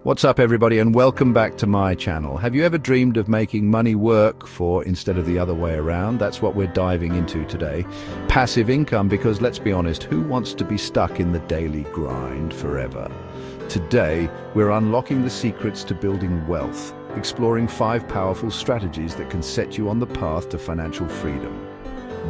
What's up everybody, and welcome back to my channel. Have you ever dreamed of making money work for instead of the other way around? That's what we're diving into today. Passive income, because let's be honest, who wants to be stuck in the daily grind forever? Today, we're unlocking the secrets to building wealth, exploring 5 powerful strategies that can set you on the path to financial freedom.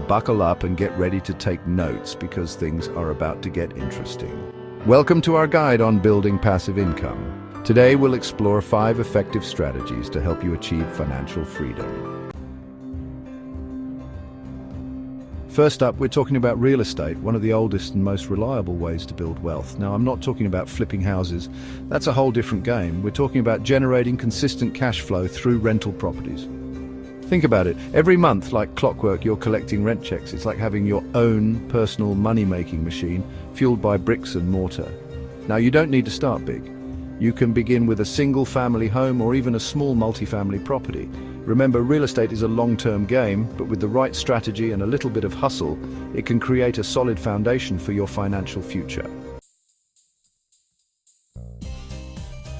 Buckle up and get ready to take notes, because things are about to get interesting. Welcome to our guide on building passive income. Today we'll explore 5 effective strategies to help you achieve financial freedom. First up, we're talking about real estate, one of the oldest and most reliable ways to build wealth. Now, I'm not talking about flipping houses. That's a whole different game. We're talking about generating consistent cash flow through rental properties. Think about it. Every month, like clockwork, you're collecting rent checks. It's like having your own personal money-making machine fueled by bricks and mortar. Now, you don't need to start big. You can begin with a single-family home or even a small multifamily property. Remember, real estate is a long-term game, but with the right strategy and a little bit of hustle, it can create a solid foundation for your financial future.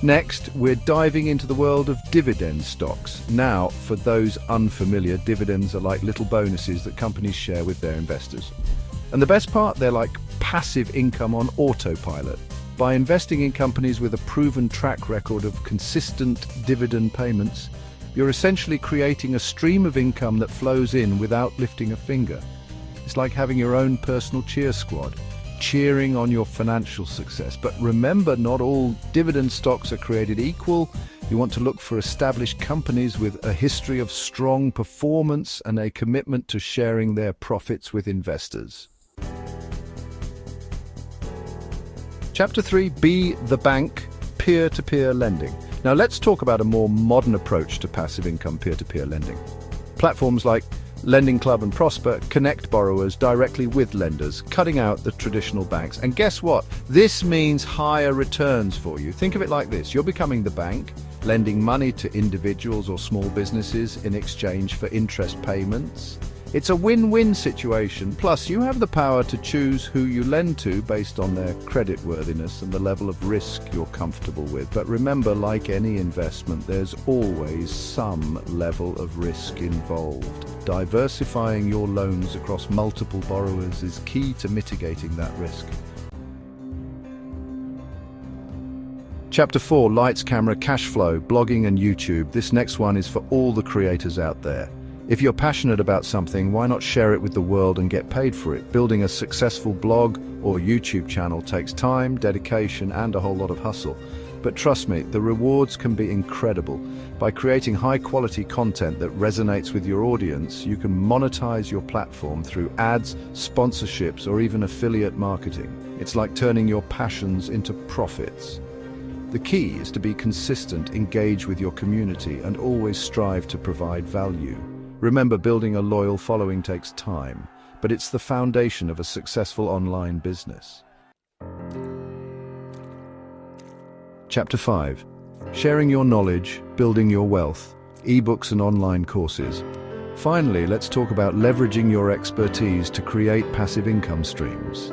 Next, we're diving into the world of dividend stocks. Now, for those unfamiliar, dividends are like little bonuses that companies share with their investors. And the best part, they're like passive income on autopilot. By investing in companies with a proven track record of consistent dividend payments, you're essentially creating a stream of income that flows in without lifting a finger. It's like having your own personal cheer squad, cheering on your financial success. But remember, not all dividend stocks are created equal. You want to look for established companies with a history of strong performance and a commitment to sharing their profits with investors. Chapter 3, Be the Bank, Peer-to-Peer Lending. Now let's talk about a more modern approach to passive income peer-to-peer lending. Platforms like Lending Club and Prosper connect borrowers directly with lenders, cutting out the traditional banks. And guess what? This means higher returns for you. Think of it like this. You're becoming the bank, lending money to individuals or small businesses in exchange for interest payments. It's a win-win situation. Plus, you have the power to choose who you lend to based on their creditworthiness and the level of risk you're comfortable with. But remember, like any investment, there's always some level of risk involved. Diversifying your loans across multiple borrowers is key to mitigating that risk. Chapter 4, Lights, Camera, Cash Flow, Blogging and YouTube. This next one is for all the creators out there. If you're passionate about something, why not share it with the world and get paid for it? Building a successful blog or YouTube channel takes time, dedication, and a whole lot of hustle. But trust me, the rewards can be incredible. By creating high-quality content that resonates with your audience, you can monetize your platform through ads, sponsorships, or even affiliate marketing. It's like turning your passions into profits. The key is to be consistent, engage with your community, and always strive to provide value. Remember, building a loyal following takes time, but it's the foundation of a successful online business. Chapter 5, Sharing Your Knowledge, Building Your Wealth, Ebooks and Online Courses. Finally, let's talk about leveraging your expertise to create passive income streams.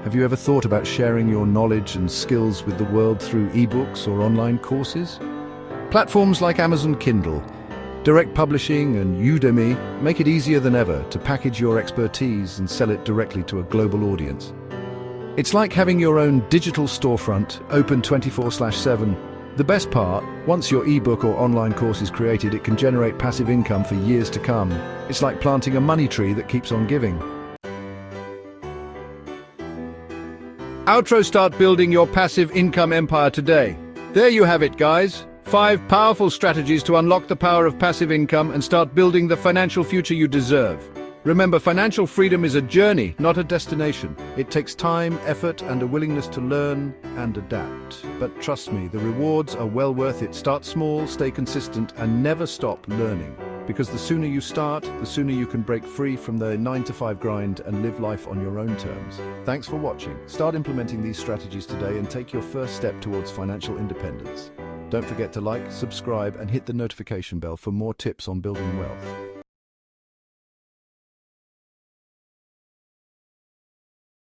Have you ever thought about sharing your knowledge and skills with the world through ebooks or online courses? Platforms like Amazon Kindle, Direct Publishing and Udemy make it easier than ever to package your expertise and sell it directly to a global audience. It's like having your own digital storefront, open 24/7. The best part, once your ebook or online course is created, it can generate passive income for years to come. It's like planting a money tree that keeps on giving. Outro, start building your passive income empire today. There you have it, guys. 5 powerful strategies to unlock the power of passive income and start building the financial future you deserve. Remember, financial freedom is a journey, not a destination. It takes time, effort, and a willingness to learn and adapt. But trust me, the rewards are well worth it. Start small, stay consistent, and never stop learning. Because the sooner you start, the sooner you can break free from the 9-to-5 grind and live life on your own terms. Thanks for watching. Start implementing these strategies today and take your first step towards financial independence. Don't forget to like, subscribe, and hit the notification bell for more tips on building wealth.